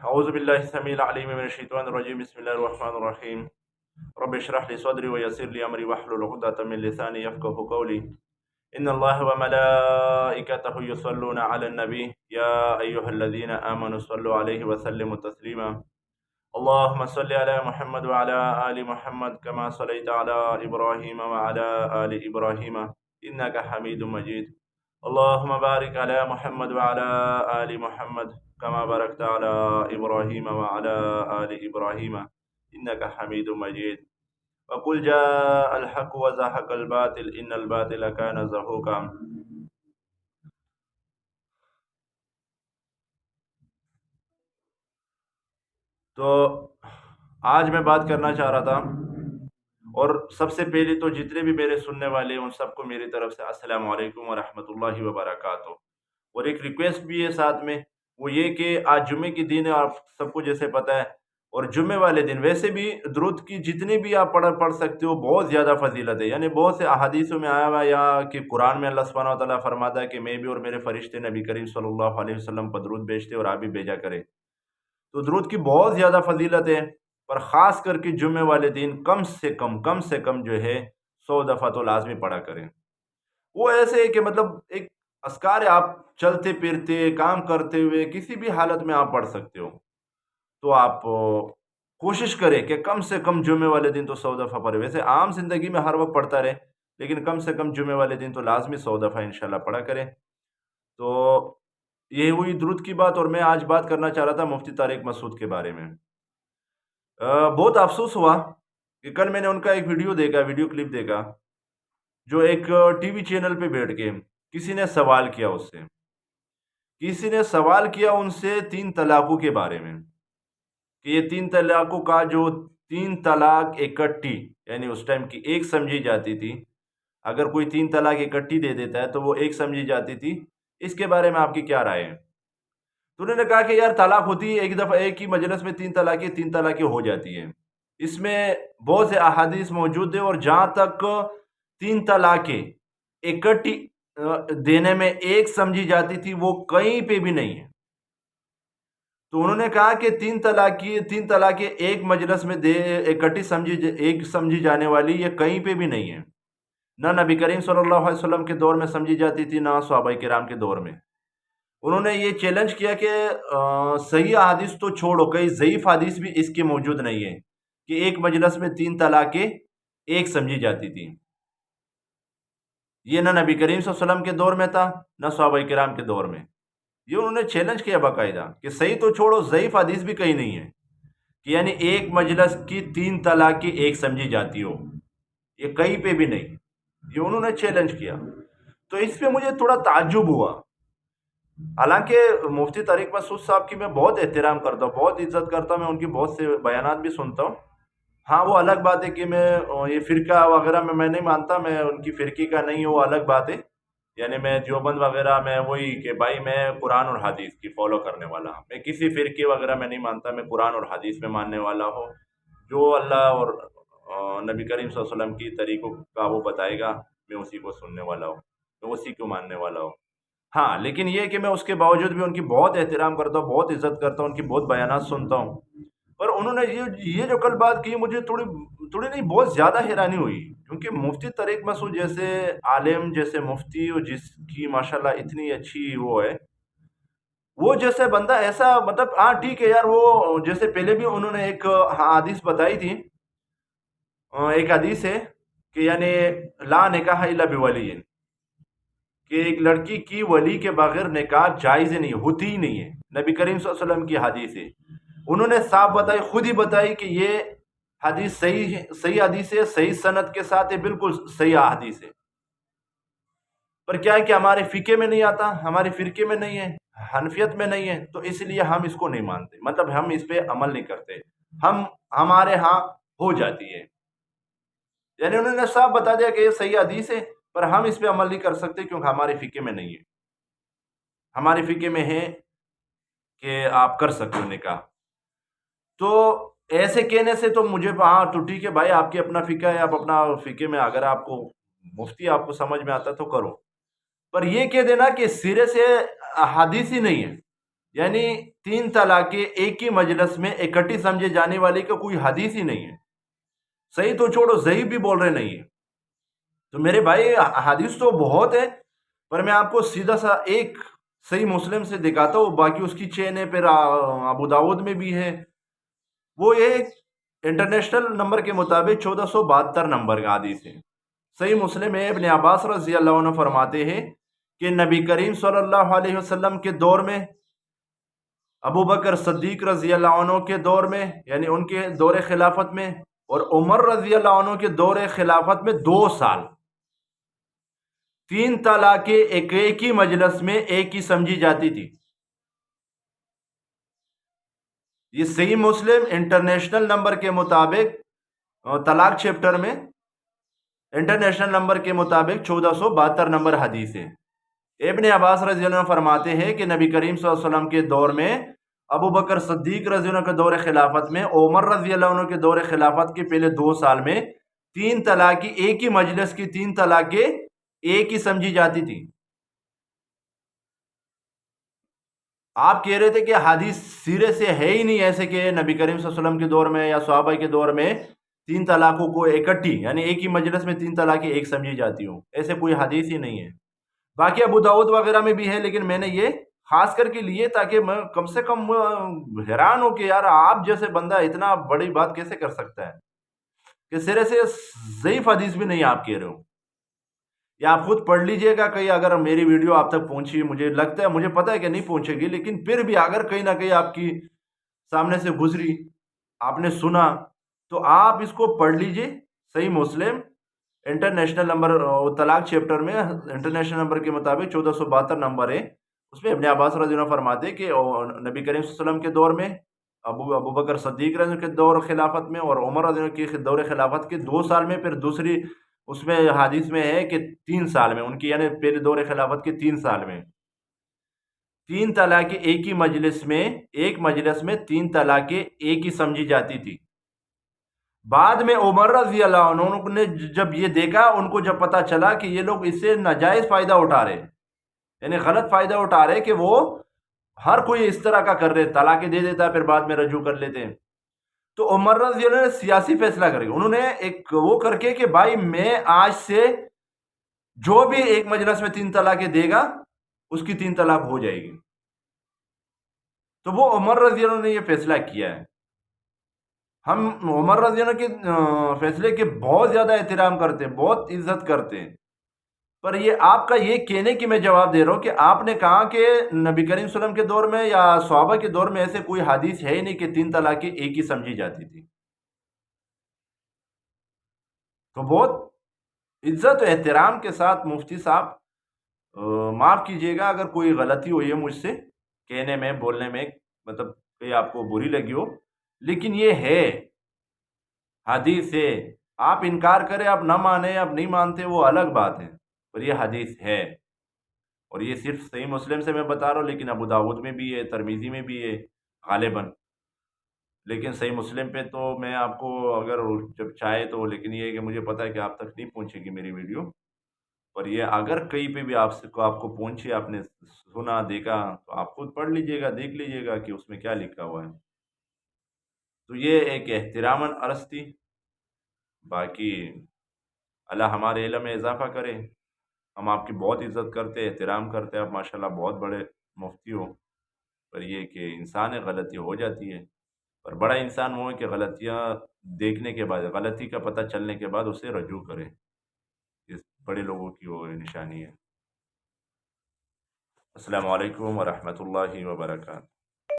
اعوذ باللہ السمیع العلیم من الشیطان الرجیم بسم اللہ الرحمن الرحیم رب اشرح لی صدری ویسر لی امری واحلل عقدۃ من لسانی یفقهوا قولی ان اللہ وملائکتہ یصلون علی النبی یا ایہا الذین آمنوا صلوا علیہ وسلموا تسلیما اللہم صل علی محمد وعلی آل محمد کما صلیت علی ابراہیم وعلی آل ابراہیم انک حمید مجید اللہم بارک علی محمد وعلی آل محمد کما بارکت علی ابراہیم وعلی آل ابراہیم انک حمید مجید وقل جاء الحق وزهق الباطل ان الباطل کان زہوقا۔ تو آج میں بات کرنا چاہ رہا تھا، اور سب سے پہلے تو جتنے بھی میرے سننے والے ہیں ان سب کو میری طرف سے السلام علیکم ورحمۃ اللہ وبرکاتہ۔ اور ایک ریکویسٹ بھی ہے ساتھ میں، وہ یہ کہ آج جمعے کی دن ہے، آپ سب کو جیسے پتہ ہے، اور جمعے والے دن ویسے بھی درود کی جتنے بھی آپ پڑھ سکتے ہو بہت زیادہ فضیلت ہے، یعنی بہت سے احادیثوں میں آیا ہوا یا کہ قرآن میں اللہ سبحانہ و تعالیٰ فرماتا ہے کہ میں بھی اور میرے فرشتے نبی کریم صلی اللہ علیہ وسلم پر درود بھیجتے اور آپ بھی بھیجا کریں۔ تو درود کی بہت زیادہ فضیلت ہے، پر خاص کر کے جمعے والے دن کم سے کم جو ہے 100 دفعہ تو لازمی پڑھا کریں۔ وہ ایسے ہے کہ مطلب ایک اذکار ہے، آپ چلتے پھرتے کام کرتے ہوئے کسی بھی حالت میں آپ پڑھ سکتے ہو، تو آپ کوشش کریں کہ کم سے کم جمعے والے دن تو 100 دفعہ پڑھے۔ ویسے عام زندگی میں ہر وقت پڑھتا رہے، لیکن کم سے کم جمعے والے دن تو لازمی 100 دفعہ انشاءاللہ پڑھا کریں۔ تو یہ ہوئی درود کی بات، اور میں آج بات کرنا چاہ رہا تھا مفتی طارق مسعود کے بارے میں۔ بہت افسوس ہوا کہ کل میں نے ان کا ایک ویڈیو کلپ دیکھا، جو ایک ٹی وی چینل پہ بیٹھ کے کسی نے سوال کیا ان سے 3 طلاقوں کے بارے میں، کہ یہ 3 طلاقوں کا جو 3 طلاق اکٹھی، یعنی اس ٹائم کی ایک سمجھی جاتی تھی، اگر کوئی 3 طلاق اکٹھی دے دیتا ہے تو وہ ایک سمجھی جاتی تھی، اس کے بارے میں آپ کی کیا رائے ہے؟ تو انہوں نے کہا کہ یار طلاق ہوتی ہے ایک دفعہ، ایک ہی مجلس میں 3 طلاقیں ہو جاتی ہیں، اس میں بہت سے احادیث موجود ہیں، اور جہاں تک 3 طلاقیں اکٹھی دینے میں ایک سمجھی جاتی تھی وہ کہیں پہ بھی نہیں ہے۔ تو انہوں نے کہا کہ 3 طلاقیں ایک مجلس میں اکٹھی سمجھی جانے والی یہ کہیں پہ بھی نہیں ہے، نہ نبی کریم صلی اللہ علیہ وسلم کے دور میں سمجھی جاتی تھی، نہ صحابہ کرام کے دور میں۔ انہوں نے یہ چیلنج کیا کہ صحیح حدیث تو چھوڑو، کئی ضعیف حدیث بھی اس کے موجود نہیں ہے کہ ایک مجلس میں 3 طلاقیں ایک سمجھی جاتی تھی۔ یہ نہ نبی کریم صلی اللہ علیہ وسلم کے دور میں تھا، نہ صحابہ کرام کے دور میں۔ یہ انہوں نے چیلنج کیا باقاعدہ کہ صحیح تو چھوڑو، ضعیف حدیث بھی کہیں نہیں ہے کہ یعنی ایک مجلس کی 3 طلاقیں ایک سمجھی جاتی ہو، یہ کہیں پہ بھی نہیں۔ یہ انہوں نے چیلنج کیا، تو اس پہ مجھے تھوڑا تعجب ہوا۔ حالانکہ مفتی طارق مسعود صاحب کی میں بہت احترام کرتا ہوں، بہت عزت کرتا ہوں، میں ان کی بہت سے بیانات بھی سنتا ہوں۔ ہاں وہ الگ بات ہے کہ میں یہ فرقہ وغیرہ میں نہیں مانتا، میں ان کی فرقے کا نہیں ہوں، وہ الگ بات ہے، یعنی میں دیوبند وغیرہ میں وہی کہ بھائی میں قرآن اور حدیث کی فالو کرنے والا ہوں، میں کسی فرقے وغیرہ میں نہیں مانتا، میں قرآن اور حدیث میں ماننے والا ہوں، جو اللہ اور نبی کریم صلی اللہ علیہ وسلم کی طریقوں کا وہ بتائے گا میں اسی کو سننے والا ہوں، میں اسی کو ماننے والا ہوں۔ ہاں لیکن یہ کہ میں اس کے باوجود بھی ان کی بہت احترام کرتا ہوں، بہت عزت کرتا ہوں، ان کی بہت بیانات سنتا ہوں۔ پر انہوں نے یہ جو کل بات کی مجھے تھوڑی نہیں بہت زیادہ حیرانی ہوئی، کیونکہ مفتی طارق مسعود جیسے عالم، جیسے مفتی، اور جس کی ماشاءاللہ اتنی اچھی وہ ہے، وہ جیسے بندہ ایسا مطلب ہاں ٹھیک ہے یار، وہ جیسے پہلے بھی انہوں نے ایک حدیث بتائی تھی، ایک حدیث ہے کہ یعنی لا نکاح الا بولی، کہ ایک لڑکی کی ولی کے بغیر نکاح جائز نہیں، ہوتی ہی نہیں ہے، نبی کریم صلی اللہ علیہ وسلم کی حدیث ہے۔ انہوں نے صاف بتائی، خود ہی بتائی کہ یہ حدیث صحیح حدیث ہے، صحیح سند کے ساتھ ہے، بالکل صحیح حدیث ہے۔ پر کیا ہے کہ ہمارے فقہ میں نہیں آتا، ہمارے فرقے میں نہیں ہے، حنفیت میں نہیں ہے، تو اس لیے ہم اس کو نہیں مانتے، مطلب ہم اس پہ عمل نہیں کرتے، ہمارے ہاں ہو جاتی ہے، یعنی انہوں نے صاف بتا دیا کہ یہ صحیح حدیث ہے، پر ہم اس پہ عمل نہیں کر سکتے کیونکہ ہمارے فقہ میں نہیں ہے۔ ہمارے فقہ میں ہے کہ آپ کر سکتے ہو نکاح، تو ایسے کہنے سے تو مجھے ہاں تو ٹھیک ہے بھائی، آپ کی اپنا فقہ ہے، آپ اپنا فقہ میں اگر آپ کو مفتی آپ کو سمجھ میں آتا تو کرو، پر یہ کہہ دینا کہ سرے سے حدیث ہی نہیں ہے، یعنی 3 طلاقیں ایک ہی مجلس میں اکٹھی سمجھے جانے والی کا کوئی حدیث ہی نہیں ہے. صحیح تو چھوڑو، ضعیف بھی بول رہے نہیں ہے. تو میرے بھائی حدیث تو بہت ہے، پر میں آپ کو سیدھا سا ایک صحیح مسلم سے دکھاتا ہوں. باقی اس کی چین ہے، پھر ابو داؤد میں بھی ہے. وہ ایک انٹرنیشنل نمبر کے مطابق 1472 نمبر کا حدیث ہے. صحیح مسلم ہے. ابن عباس رضی اللہ عنہ فرماتے ہیں کہ نبی کریم صلی اللہ علیہ وسلم کے دور میں، ابو بکر صدیق رضی اللہ عنہ کے دور میں، یعنی ان کے دور خلافت میں، اور عمر رضی اللہ عنہ کے دور خلافت میں 2 سال 3 طلاقیں ایک ہی مجلس میں ایک ہی سمجھی جاتی تھی. یہ صحیح مسلم انٹرنیشنل نمبر کے مطابق طلاق چیپٹر میں انٹرنیشنل نمبر کے مطابق 1472 نمبر حدیث ہے. ابن عباس رضی اللہ عنہ فرماتے ہیں کہ نبی کریم صلی اللہ علیہ وسلم کے دور میں، ابو بکر صدیق رضی اللہ عنہ کے دور خلافت میں، عمر رضی اللہ عنہ کے دور خلافت کے پہلے 2 سال میں 3 طلاقیں ایک ہی مجلس کی 3 طلاقیں ایک ہی سمجھی جاتی تھی. آپ کہہ رہے تھے کہ حدیث سیرے سے ہے ہی نہیں ایسے کہ نبی کریم صلی اللہ علیہ وسلم کے دور میں یا صحابہ کے دور میں 3 طلاقوں کو اکٹھی، یعنی ایک ہی مجلس میں 3 طلاقیں ایک سمجھی جاتی ہوں. ایسے کوئی حدیث ہی نہیں ہے. باقی ابو داؤد وغیرہ میں بھی ہے، لیکن میں نے یہ خاص کر کے لیے تاکہ میں کم سے کم حیران ہوں کہ یار آپ جیسے بندہ اتنا بڑی بات کیسے کر سکتا ہے کہ سرے سے ضعیف حدیث بھی نہیں آپ کہہ رہے ہو. یا آپ خود پڑھ لیجئے گا کہیں، اگر میری ویڈیو آپ تک پہنچی، مجھے لگتا ہے، مجھے پتہ ہے کہ نہیں پہنچے گی، لیکن پھر بھی اگر کہیں نہ کہیں آپ کی سامنے سے گزری، آپ نے سنا، تو آپ اس کو پڑھ لیجئے. صحیح مسلم انٹرنیشنل نمبر طلاق چیپٹر میں انٹرنیشنل نمبر کے مطابق 1472 نمبر ہے. اس میں ابن عباس رضی اللہ عنہ فرماتے کہ نبی کریم صلی اللہ علیہ وسلم کے دور میں، ابو بکر صدیق رضی اللہ عنہ کے دور خلافت میں، اور عمر رضی اللہ عنہ کے دور خلافت کے 2 سال میں، پھر دوسری اس میں حدیث میں ہے کہ 3 سال میں، ان کی یعنی پہلے دور خلافت کے 3 سال میں 3 طلاقیں ایک ہی مجلس میں، ایک مجلس میں 3 طلاقیں ایک ہی سمجھی جاتی تھی. بعد میں عمر رضی اللہ عنہ نے جب یہ دیکھا، ان کو جب پتا چلا کہ یہ لوگ اس سے ناجائز فائدہ اٹھا رہے، یعنی غلط فائدہ اٹھا رہے، کہ وہ ہر کوئی اس طرح کا کر رہے، طلاقیں دے دیتا ہے پھر بعد میں رجوع کر لیتے ہیں. تو عمر رضی اللہ عنہ نے سیاسی فیصلہ کر کے، انہوں نے ایک وہ کر کے کہ بھائی میں آج سے جو بھی ایک مجلس میں 3 طلاقیں دے گا اس کی 3 طلاق ہو جائے گی. تو وہ عمر رضی اللہ عنہ نے یہ فیصلہ کیا ہے. ہم عمر رضی اللہ عنہ کے فیصلے کے بہت زیادہ احترام کرتے ہیں، بہت عزت کرتے ہیں. پر یہ آپ کا یہ کہنے کی میں جواب دے رہا ہوں کہ آپ نے کہا کہ نبی کریم صلی اللہ علیہ وسلم کے دور میں یا صحابہ کے دور میں ایسے کوئی حدیث ہے ہی نہیں کہ 3 طلاقیں ایک ہی سمجھی جاتی تھی. تو بہت عزت و احترام کے ساتھ مفتی صاحب، معاف کیجیے گا اگر کوئی غلطی ہوئی ہے مجھ سے کہنے میں، بولنے میں، مطلب کہ آپ کو بری لگی ہو، لیکن یہ ہے، حدیث ہے. آپ انکار کریں، آپ نہ مانیں، آپ نہیں مانتے، وہ الگ بات ہے، پر یہ حدیث ہے. اور یہ صرف صحیح مسلم سے میں بتا رہا ہوں، لیکن ابو داؤد میں بھی ہے، ترمذی میں بھی ہے غالباً. لیکن صحیح مسلم پہ تو میں آپ کو اگر جب چاہے تو، لیکن یہ ہے کہ مجھے پتا ہے کہ آپ تک نہیں پہنچے گی میری ویڈیو. پر یہ اگر کہیں پہ بھی آپ کو پہنچی، آپ نے سنا، دیکھا، تو آپ خود پڑھ لیجئے گا، دیکھ لیجئے گا کہ اس میں کیا لکھا ہوا ہے. تو یہ ایک احتراماً عرض تھی. باقی اللہ ہمارے علم میں اضافہ کرے. ہم آپ کی بہت عزت کرتے، احترام کرتے، آپ ماشاءاللہ بہت بڑے مفتی ہو. پر یہ کہ انسان ہے، غلطی ہو جاتی ہے. پر بڑا انسان وہ ہے کہ غلطیاں دیکھنے کے بعد، غلطی کا پتہ چلنے کے بعد اسے رجوع کرے. اس بڑے لوگوں کی وہ نشانی ہے. السلام علیکم ورحمۃ اللہ وبرکاتہ.